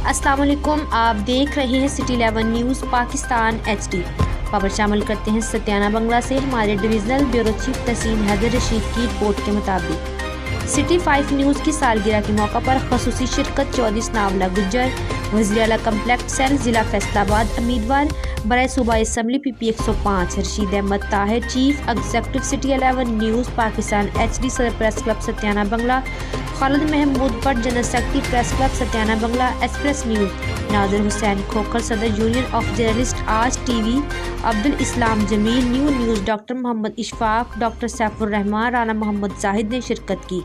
अस्सलाम वालेकुम, आप देख रहे हैं सिटी 11 न्यूज़ पाकिस्तान HD। खबर शामिल करते हैं सत्याना बंगला से। हमारे डिविजनल ब्यूरो चीफ तहसील हैदर रशीद की रिपोर्ट के मुताबिक सिटी 5 न्यूज़ की सालगिरह के मौका पर खसूसी शिरकत 24 नावला गुज्जर, वज़ीर आला कम्प्लेक्स सेल, ज़िला फैसलाबाद, उम्मीदवार बराए सूबा assembly PP 105 Rashid Ahmad Tahir, chief executive city 11 news Pakistan HD, सदर press club Satyana Bangla, Khalid Mahmood Bhatt, general secretary press club Satyana Bangla, express news, Nadir Hussain Khokhar, सदर union of journalist Aaj TV, Abdul Islam Jameel, new news, doctor Muhammad Ishfaq, doctor Saifur Rehman, Rana Muhammad Zahid ने शिरकत की।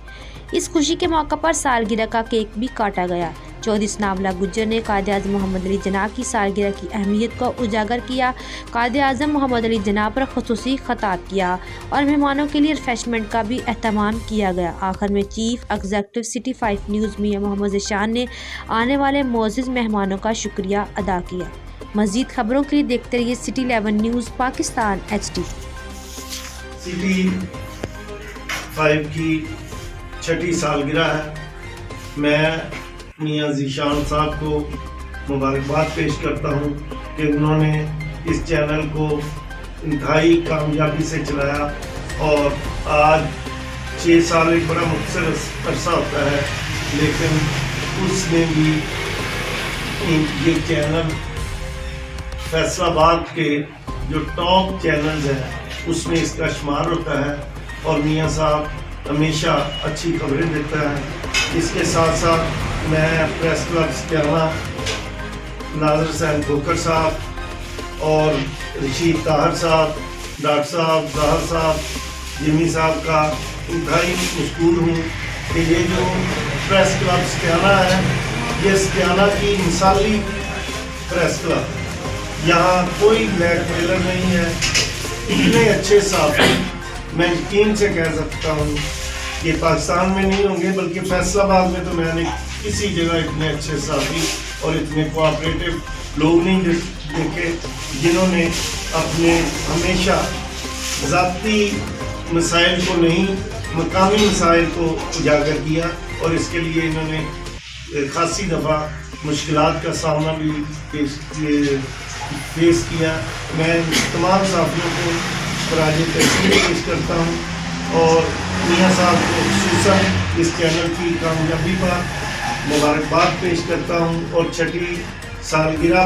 इस खुशी के मौका पर सालगिरह का केक भी काटा गया। 24 नावला गुज्जर ने कायद आज़म मोहम्मद अली जिन्ना की सालगिरह की अहमियत को उजागर किया। कायद आज़म मोहम्मद अली जिन्ना पर खसूसी खिताब किया और मेहमानों के लिए रिफ्रेशमेंट का भी एहतमाम किया गया। आखिर में चीफ एग्जीक्यूटिव सिटी 5 न्यूज़ मियां मोहम्मद ज़ीशान ने आने वाले मोअज़्ज़ज़ मेहमानों का शुक्रिया अदा किया। मज़ीद खबरों के लिए देखते रहिए city 11 news Pakistan HD। City 5 की 6ठी सालगिरह है। मैं मियां ज़ीशान साहब को मुबारकबाद पेश करता हूँ कि उन्होंने इस चैनल को इंतहाई कामयाबी से चलाया और आज 6 साल एक बड़ा मुख्तर अरसा होता है, लेकिन उसमें भी ये चैनल फैसलाबाद के जो टॉप चैनल्स हैं उसमें इसका शुमार होता है और मियां साहब हमेशा अच्छी खबरें देता है। इसके साथ साथ मैं प्रेस क्लब सत्याना, नादिर हुसैन खोखर साहब और रशीद ताहिर साहब, डॉक्टर साहब, ज़ाहर साहब, जिमी साहब का इंतहाई मशकूर हूँ कि ये जो प्रेस क्लब सत्याना है, ये सत्याना की मिसाली प्रेस क्लब, यहाँ कोई ब्लैक मेलर नहीं है। इतने अच्छे साथी मैं यकीन से कह सकता हूँ कि पाकिस्तान में नहीं होंगे, बल्कि फैसलाबाद में तो मैंने किसी जगह इतने अच्छे साथी और इतने कोऑपरेटिव लोग नहीं देखे, जिन्होंने अपने हमेशा ज़ाती मसाइल को नहीं, मकामी मसाइल को उजागर किया और इसके लिए इन्होंने खासी दफ़ा मुश्किलात का सामना भी फेस किया। मैं तमाम साथियों को खराज तहसीन पेश करता हूँ और मियां साहब को खुसूसन इस चैनल की कामयाबी पर मुबारकबाद पेश करता हूँ और 6ठी सालगिरह